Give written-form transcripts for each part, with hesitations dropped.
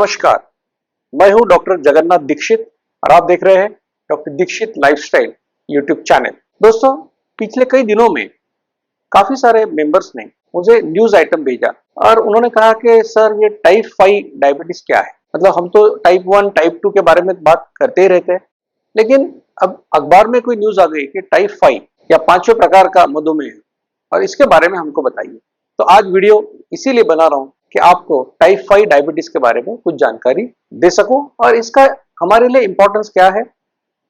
नमस्कार, मैं हूं डॉक्टर जगन्नाथ दीक्षित और आप देख रहे हैं doctor Dixit lifestyle YouTube channel. दोस्तों, पिछले कई दिनों में काफी सारे मेंबर्स ने मुझे न्यूज आइटम भेजा और उन्होंने कहा कि सर ये टाइप 5 डायबिटीज क्या है। मतलब हम तो टाइप 1 टाइप 2 के बारे में बात करते ही रहते हैं, लेकिन अब अखबार में कोई न्यूज आ गई कि टाइप 5 या पांचवें प्रकार का मधुमेह है और इसके बारे में हमको बताइए। तो आज वीडियो इसीलिए बना रहा हूं कि आपको टाइप 5 डायबिटीज के बारे में कुछ जानकारी दे सकूं और इसका हमारे लिए इंपॉर्टेंस क्या है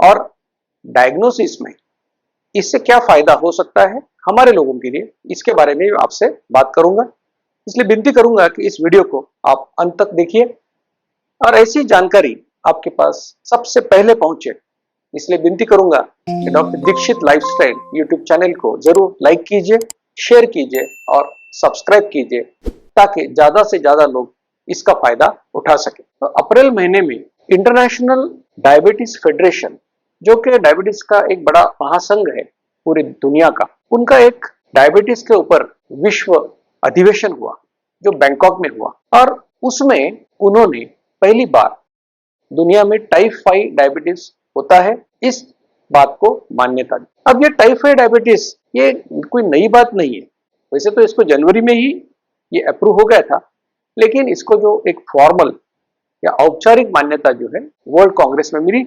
और डायग्नोसिस में इससे क्या फायदा हो सकता है हमारे लोगों के लिए, इसके बारे में आपसे बात करूंगा। इसलिए विनती करूंगा कि इस वीडियो को आप अंत तक देखिए और ऐसी जानकारी आपके पास सबसे पहले पहुंचे। इसलिए विनती करूंगा कि doctor Dixit lifestyle YouTube channel को जरूर लाइक कीजिए, शेयर कीजिए और सब्सक्राइब कीजिए ताकि ज्यादा से ज्यादा लोग इसका फायदा उठा सके। तो अप्रैल महीने में इंटरनेशनल डायबिटीज फेडरेशन, जो कि डायबिटीज का एक बड़ा महासंघ है पूरी दुनिया का, उनका एक डायबिटीज के ऊपर विश्व अधिवेशन हुआ जो बैंकॉक में हुआ और उसमें उन्होंने पहली बार दुनिया में टाइप 5 डायबिटीज होता है इस बात को मान्यता दी। अब ये टाइप 5 डायबिटीज ये कोई नई बात नहीं है। वैसे तो इसको जनवरी में ही ये अप्रूव हो गया था, लेकिन इसको जो एक फॉर्मल या औपचारिक मान्यता जो है वर्ल्ड कांग्रेस में मिली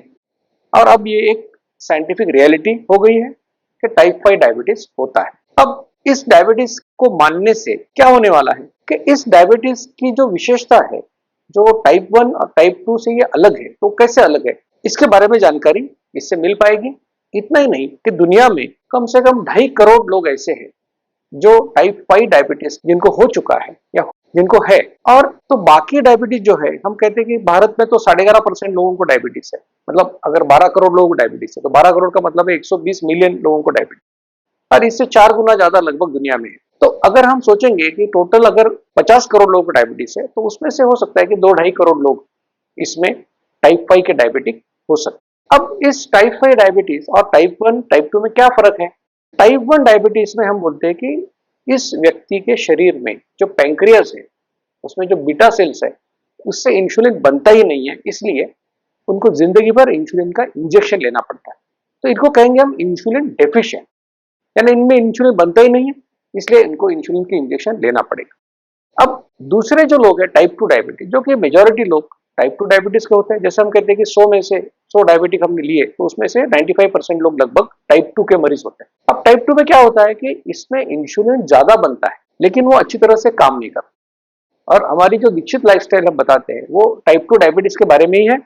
और अब ये एक साइंटिफिक रियलिटी हो गई है कि टाइप 5 डायबिटीज होता है। अब इस डायबिटीज को मानने से क्या होने वाला है कि इस डायबिटीज की जो विशेषता है, जो टाइप 1 और टाइप 2 से ये अलग है, तो कैसे अलग है इसके बारे में जानकारी इससे मिल पाएगी। इतना ही नहीं कि दुनिया में कम से कम 2.5 करोड़ लोग ऐसे हैं जो टाइप 5 डायबिटीज जिनको हो चुका है या जिनको है, और तो बाकी डायबिटीज जो है, हम कहते हैं कि भारत में तो 11.5% लोगों को डायबिटीज है। मतलब अगर 12 करोड़ लोगों को डायबिटीज है तो 12 करोड़ का मतलब है 120 मिलियन लोगों को डायबिटीज, और इससे 4 गुना ज्यादा लगभग दुनिया में है। तो अगर हम सोचेंगे कि टोटल अगर 50 करोड़ लोगों को डायबिटीज है तो उसमें से हो सकता है कि 2-2.5 करोड़ लोग इसमें टाइप 5 के डायबिटिक हो सकते। अब इस टाइप 5 डायबिटीज और टाइप 1 टाइप 2 में क्या फर्क है। टाइप 1 डायबिटीज में हम बोलते हैं कि इस व्यक्ति के शरीर में जो पैंक्रियास है, उसमें जो बीटा सेल्स है, उससे इंसुलिन बनता ही नहीं है, इसलिए उनको जिंदगी भर इंसुलिन का इंजेक्शन लेना पड़ता है। तो इनको कहेंगे हम इंसुलिन डेफिशिएंट, यानी इनमें इंसुलिन बनता ही नहीं है, इसलिए इनको इंसुलिन की इंजेक्शन लेना पड़ेगा। अब दूसरे जो लोग हैं टाइप 2 डायबिटीज, जो कि मेजॉरिटी लोग टाइप 2 डायबिटीज के होते हैं, जैसे हम कहते हैं कि 100 में से 100 डायबिटिक हमने लिए तो उसमें से 95% लोग लगभग टाइप 2 के मरीज होते हैं। अब टाइप 2 में क्या होता है कि इसमें इंसुलिन ज्यादा बनता है लेकिन वो अच्छी तरह से काम नहीं करता, और हमारी जो दीक्षित लाइफस्टाइल हम बताते हैं वो टाइप 2 डायबिटीज के बारे में ही है,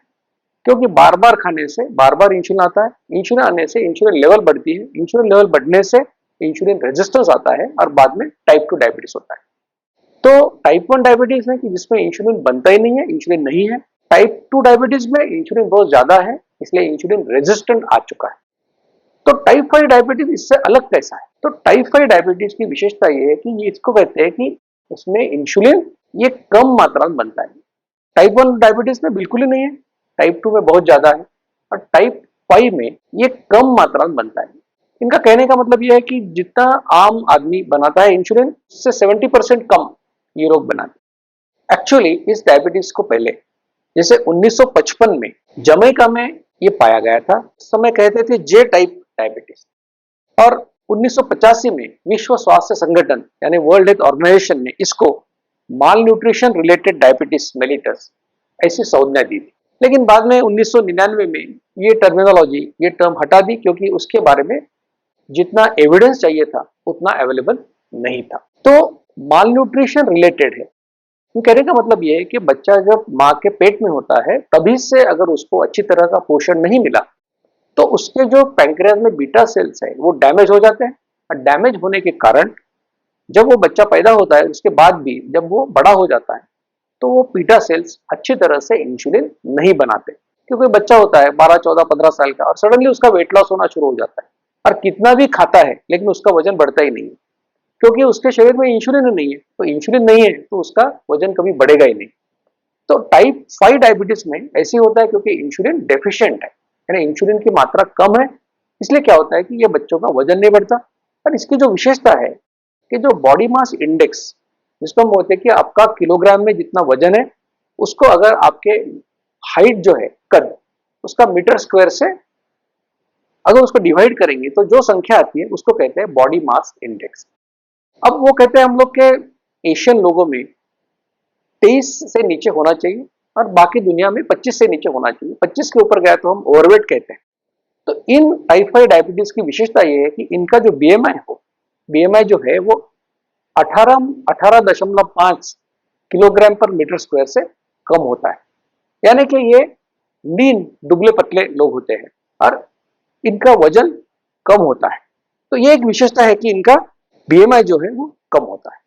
क्योंकि बार बार खाने से बार बार इंसुलिन आता है, इंसुलिन आने से इंसुलिन लेवल बढ़ती है, इंसुलिन लेवल बढ़ने से इंसुलिन रेजिस्टेंस आता है और बाद में टाइप 2 डायबिटीज होता है। तो टाइप 1 डायबिटीज में कि जिसमें इंसुलिन बनता ही नहीं है, इंसुलिन नहीं है। टाइप 2 डायबिटीज में इंसुलिन बहुत ज्यादा है, इसलिए इंसुलिन रेजिस्टेंट आ चुका है। तो टाइप 5 डायबिटीज इससे अलग कैसा है। तो टाइप 5 डायबिटीज की विशेषता ये है कि ये इसको कहते हैं कि उसमें इंसुलिन ये कम मात्रा में बनता है। टाइप 1 डायबिटीज में बिल्कुल ही नहीं है, टाइप 2 में बहुत ज्यादा है और टाइप 5 में ये कम मात्रा में बनता है। इनका कहने का मतलब यह है कि जितना आम आदमी बनाता है इंसुलिन, उससे 70% कम ये लोग बनाते। एक्चुअली इस डायबिटीज को पहले जैसे 1955 में जमैका में ये पाया गया था, उस समय कहते थे जे टाइप डायबिटीज, और 1985 में विश्व स्वास्थ्य संगठन यानी वर्ल्ड हेल्थ ऑर्गेनाइजेशन ने इसको माल न्यूट्रिशन रिलेटेड डायबिटीज मेलिटस ऐसी संज्ञा दी थी। लेकिन बाद में 1999 में ये टर्मिनोलॉजी, ये टर्म हटा दी, क्योंकि उसके बारे में जितना एविडेंस चाहिए था उतना अवेलेबल नहीं था। तो माल न्यूट्रिशन रिलेटेड है, कहने का मतलब यह है कि बच्चा जब माँ के पेट में होता है तभी से अगर उसको अच्छी तरह का पोषण नहीं मिला तो उसके जो पैंक्रियास में बीटा सेल्स है वो डैमेज हो जाते हैं, और डैमेज होने के कारण जब वो बच्चा पैदा होता है उसके बाद भी जब वो बड़ा हो जाता है तो वो बीटा सेल्स अच्छी तरह से इंसुलिन नहीं बनाते, क्योंकि बच्चा होता है 12, 14, 15 साल का और सडनली उसका वेट लॉस होना शुरू हो जाता है और कितना भी खाता है लेकिन उसका वजन बढ़ता ही नहीं है, क्योंकि उसके शरीर में इंसुलिन नहीं है। तो इंसुलिन नहीं है तो उसका वजन कभी बढ़ेगा ही नहीं। तो टाइप 5 डायबिटीज में ऐसे होता है क्योंकि इंसुलिन डेफिशिएंट है, यानी इंसुलिन की मात्रा कम है, इसलिए क्या होता है कि ये बच्चों का वजन नहीं बढ़ता। और इसकी जो विशेषता है कि जो बॉडी मास इंडेक्स, जिसको हम बोलते हैं कि आपका किलोग्राम में जितना वजन है उसको अगर आपके हाइट जो है, कद, उसका मीटर स्क्वायर से अगर उसको डिवाइड करेंगे तो जो संख्या आती है उसको कहते हैं बॉडी मास इंडेक्स। अब वो कहते हैं हम लोग के एशियन लोगों में 23 से नीचे होना चाहिए और बाकी दुनिया में 25 से नीचे होना चाहिए। 25 के ऊपर गया तो हम ओवरवेट कहते हैं। तो इन टाइप 5 डायबिटीज की विशेषता ये है कि इनका जो बीएमआई जो है वो 18.5 किलोग्राम पर मीटर स्क्वायर से कम होता है। यानी कि ये लीन, दुबले पतले लोग होते हैं और इनका वजन कम होता है। तो ये एक विशेषता है कि इनका बीएमआई जो है वो कम होता है।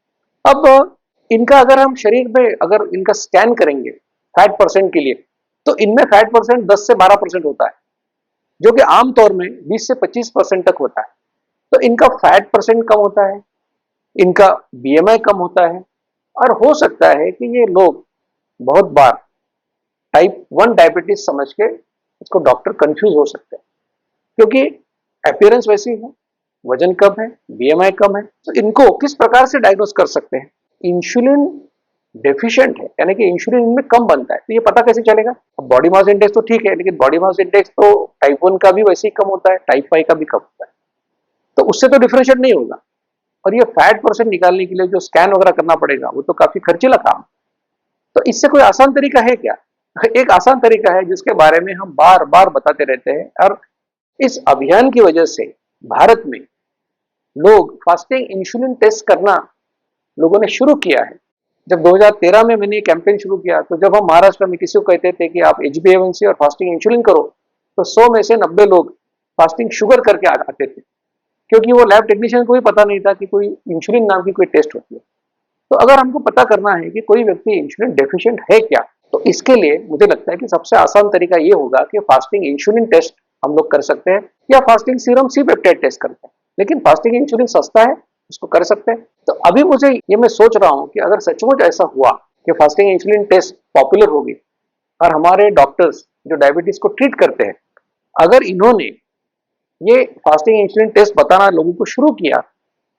अब इनका अगर हम शरीर में अगर इनका स्कैन करेंगे फैट परसेंट के लिए, तो इनमें फैट परसेंट 10 से 12% होता है, जो कि आमतौर में 20 से 25% तक होता है। तो इनका फैट परसेंट कम होता है, इनका बीएमआई कम होता है और हो सकता है कि ये लोग बहुत बार टाइप 1 डायबिटीज समझ के इसको डॉक्टर कंफ्यूज हो सकते हैं, क्योंकि अपीयरेंस वैसी है, वजन कम है, बीएमआई कम है। तो इनको किस प्रकार से डायग्नोस कर सकते हैं? इंसुलिन डेफिशिएंट है, यानी कि इंसुलिन इनमें कम बनता है, तो ये पता कैसे चलेगा? अब बॉडी मास इंडेक्स तो ठीक है, लेकिन बॉडी मास इंडेक्स तो टाइप 1 का भी वैसे ही कम होता है, टाइप 5 का भी कम होता है, तो उससे तो डिफरेंशिएट नहीं होगा। और ये फैट परसेंट निकालने के लिए जो स्कैन वगैरह करना पड़ेगा वो तो काफी खर्चीला काम। तो इससे कोई आसान तरीका है क्या? एक आसान तरीका है जिसके बारे में हम बार बार बताते रहते हैं, और इस अभियान की वजह से भारत में लोग फास्टिंग इंसुलिन टेस्ट करना लोगों ने शुरू किया है। जब 2013 में मैंने ये कैंपेन शुरू किया, तो जब हम महाराष्ट्र में किसी को कहते थे कि आप HbA1c और फास्टिंग इंसुलिन करो, तो 100 में से 90 लोग फास्टिंग शुगर करके आते थे, क्योंकि वो लैब टेक्नीशियन को भी पता नहीं था कि कोई इंसुलिन नाम की कोई टेस्ट होती है। तो अगर हमको पता करना है कि कोई व्यक्ति इंसुलिन डेफिशिएंट है क्या, तो इसके लिए मुझे लगता है कि सबसे आसान तरीका ये होगा कि फास्टिंग इंसुलिन टेस्ट हम लोग कर सकते हैं, या fasting serum C peptide test करते हैं। लेकिन फास्टिंग इंसुलिन सस्ता है, उसको कर सकते हैं। तो अभी मुझे ये मैं सोच रहा हूँ कि अगर सचमुच ऐसा हुआ कि फास्टिंग इंसुलिन टेस्ट पॉपुलर होगी और हमारे डॉक्टर्स जो डायबिटीज को ट्रीट करते हैं, अगर इन्होंने ये फास्टिंग इंसुलिन टेस्ट बताना लोगों को शुरू किया,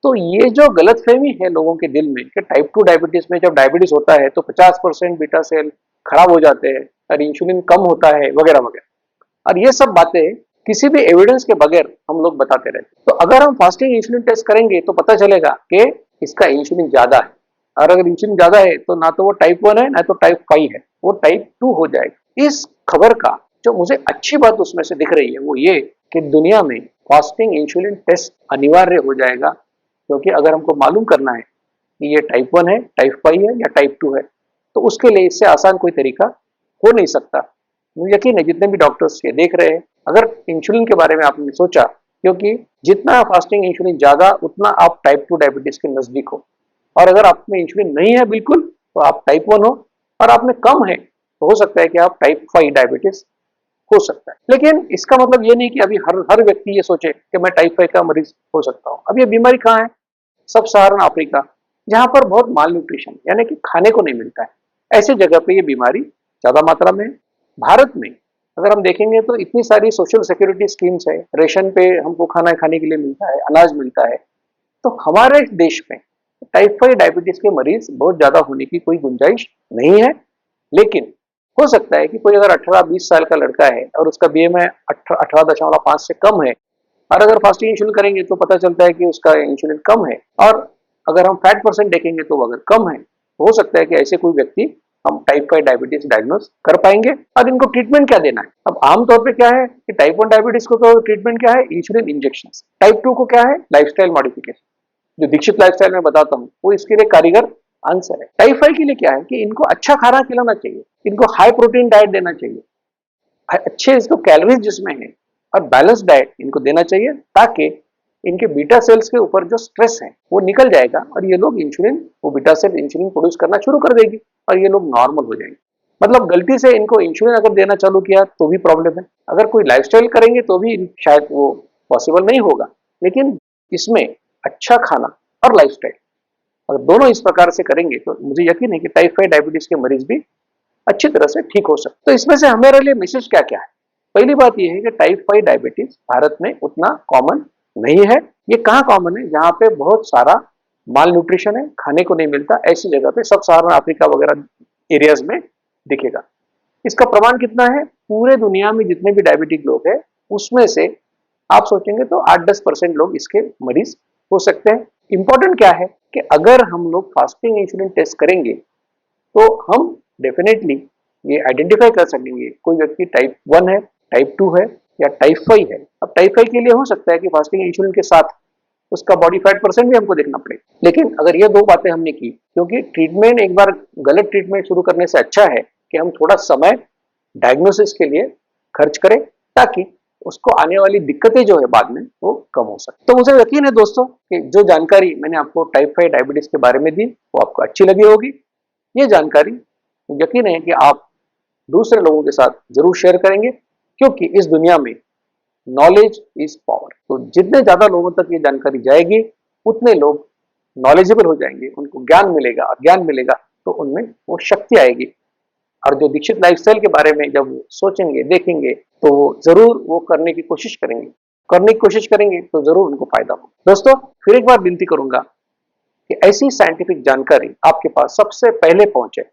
तो ये जो गलतफहमी है लोगों के दिल में कि टाइप 2 डायबिटीज में जब डायबिटीज होता है तो 50% बीटा सेल खराब हो जाते हैं और इंसुलिन कम होता है वगैरह वगैरह, और ये सब बातें किसी भी एविडेंस के बगैर हम लोग बताते रहते। तो अगर हम फास्टिंग इंसुलिन टेस्ट करेंगे तो पता चलेगा कि इसका इंसुलिन ज्यादा है, और अगर इंसुलिन ज्यादा है तो ना तो वो टाइप 1 है ना तो टाइप 5 है, वो टाइप 2 हो जाएगा। इस खबर का जो मुझे अच्छी बात उसमें से दिख रही है वो ये कि दुनिया में फास्टिंग इंसुलिन टेस्ट अनिवार्य हो जाएगा, क्योंकि अगर हमको मालूम करना है कि ये टाइप 1 है, टाइप 5 है या टाइप 2 है, तो उसके लिए इससे आसान कोई तरीका हो नहीं सकता। मुझे यकीन है जितने भी डॉक्टर्स ये देख रहे हैं, अगर इंसुलिन के बारे में आपने सोचा, क्योंकि जितना फास्टिंग इंसुलिन ज्यादा उतना आप टाइप 2 डायबिटीज के नजदीक हो, और अगर आप में इंसुलिन नहीं है बिल्कुल तो आप टाइप 1 हो, और आप में कम है तो हो सकता है कि आप टाइप 5 डायबिटीज हो सकता है। लेकिन इसका मतलब ये नहीं कि अभी हर व्यक्ति ये सोचे कि मैं टाइप 5 का मरीज हो सकता हूँ। अब ये बीमारी कहाँ है? सब सहारण अफ्रीका, जहां पर बहुत माल न्यूट्रिशन यानी कि खाने को नहीं मिलता है, ऐसी जगह पे ये बीमारी ज्यादा मात्रा में है। भारत में अगर हम देखेंगे तो इतनी सारी सोशल सिक्योरिटी स्कीम्स है, रेशन पे हमको खाना खाने के लिए मिलता है, अनाज मिलता है, तो हमारे देश में टाइप 5 डायबिटीज के मरीज बहुत ज्यादा होने की कोई गुंजाइश नहीं है। लेकिन हो सकता है कि कोई अगर 18-20 साल का लड़का है और उसका बीएमआई 18.5 से कम है, और अगर फास्टिंग इंसुलिन करेंगे तो पता चलता है कि उसका इंसुलिन कम है, और अगर हम फैट परसेंट देखेंगे तो अगर कम है, तो हो सकता है कि ऐसे कोई व्यक्ति हम टाइप 5 डायबिटीज डायग्नोस कर पाएंगे। और इनको ट्रीटमेंट क्या देना है? अब आमतौर पे क्या है कि टाइप 1 डायबिटीज को तो ट्रीटमेंट क्या है? Insulin injection. टाइप 2 को क्या है? लाइफस्टाइल मॉडिफिकेशन, जो दीक्षित लाइफस्टाइल में बताता हूँ वो इसके लिए कारीगर आंसर है। टाइप 5 के लिए क्या है कि इनको अच्छा खाना खिलाना चाहिए, इनको हाई प्रोटीन डाइट देना चाहिए, अच्छे इसको कैलोरीज जिसमें है और बैलेंस डाइट इनको देना चाहिए, ताकि इनके बीटा सेल्स के ऊपर जो स्ट्रेस है वो निकल जाएगा और ये लोग वो बीटा सेल इंसुलिन प्रोड्यूस करना शुरू कर देगी और ये लोग नॉर्मल हो जाएंगे। मतलब गलती से इनको इंसुलिन अगर देना चालू किया तो भी प्रॉब्लम है, अगर कोई लाइफस्टाइल करेंगे तो भी शायद वो पॉसिबल नहीं होगा। लेकिन इसमें अच्छा खाना और लाइफस्टाइल अगर दोनों इस प्रकार से करेंगे तो मुझे यकीन है कि टाइप 5 डायबिटीज के मरीज भी अच्छी तरह से ठीक हो सकते। तो इसमें से हमारे लिए मैसेज क्या क्या है? पहली बात यह है कि टाइप 5 डायबिटीज भारत में उतना कॉमन नहीं है। ये कहाँ कॉमन है? जहाँ पे बहुत सारा माल न्यूट्रिशन है, खाने को नहीं मिलता, ऐसी जगह पे सब सहारण अफ्रीका वगैरह एरियाज में दिखेगा। इसका प्रमाण कितना है? पूरे दुनिया में जितने भी डायबिटिक लोग हैं उसमें से आप सोचेंगे तो 8-10% लोग इसके मरीज हो सकते हैं। इंपॉर्टेंट क्या है कि अगर हम लोग फास्टिंग इंसुलिन टेस्ट करेंगे तो हम डेफिनेटली ये आइडेंटिफाई कर सकेंगे कोई व्यक्ति टाइप 1 है, टाइप 2 है या टाइप 5 है। अब टाइप 5 के लिए हो सकता है कि फास्टिंग इंसुलिन के साथ उसका बॉडी फैट परसेंट भी हमको देखना पड़े। लेकिन अगर ये दो बातें हमने की, क्योंकि ट्रीटमेंट एक बार गलत ट्रीटमेंट शुरू करने से अच्छा है कि हम थोड़ा समय डायग्नोसिस के लिए खर्च करें ताकि उसको आने वाली दिक्कतें जो है बाद में वो कम हो सके। तो मुझे यकीन है दोस्तों कि जो जानकारी मैंने आपको टाइप 5 डायबिटीज के बारे में दी वो आपको अच्छी लगी होगी। ये जानकारी यकीन है कि आप दूसरे लोगों के साथ जरूर शेयर करेंगे, क्योंकि इस दुनिया में नॉलेज इज पावर। तो जितने ज्यादा लोगों तक ये जानकारी जाएगी उतने लोग नॉलेजेबल हो जाएंगे, उनको ज्ञान मिलेगा, और ज्ञान मिलेगा तो उनमें वो शक्ति आएगी। और जो दीक्षित लाइफस्टाइल के बारे में जब सोचेंगे, देखेंगे, तो वो जरूर वो करने की कोशिश करेंगे तो जरूर उनको फायदा हो। दोस्तों, फिर एक बार विनती करूंगा कि ऐसी साइंटिफिक जानकारी आपके पास सबसे पहले पहुंचे,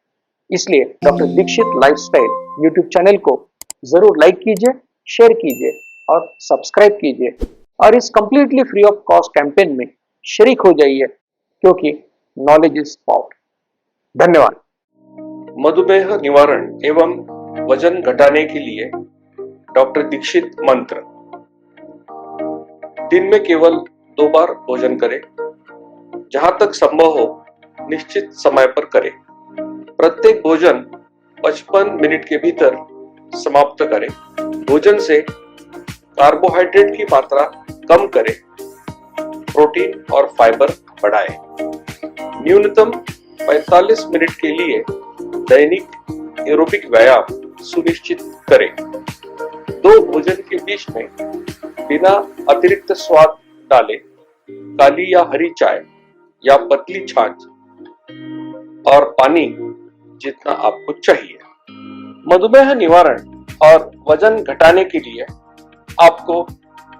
इसलिए doctor Dixit lifestyle YouTube channel को जरूर लाइक कीजिए, शेयर कीजिए और सब्सक्राइब कीजिए, और इस completely free of cost campaign में शरीक हो जाइए, क्योंकि नॉलेज इज पावर। धन्यवाद। मधुमेह निवारण एवं वजन घटाने के लिए डॉक्टर दीक्षित मंत्र। दिन में केवल 2 बार भोजन करें, जहां तक संभव हो निश्चित समय पर करें। प्रत्येक भोजन 55 मिनट के भीतर समाप्त करें। भोजन से कार्बोहाइड्रेट की मात्रा कम करें, प्रोटीन और फाइबर बढ़ाएं। न्यूनतम 45 मिनट के लिए दैनिक एरोबिक व्यायाम सुनिश्चित करें। 2 भोजन के बीच में बिना अतिरिक्त स्वाद डाले काली या हरी चाय या पतली छाछ और पानी जितना आपको चाहिए। मधुमेह निवारण और वजन घटाने के लिए आपको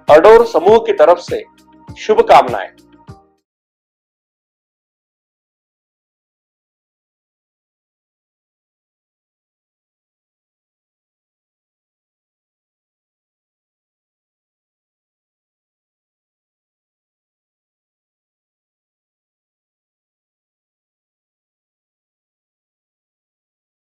अडोर समूह की तरफ से शुभकामनाएं।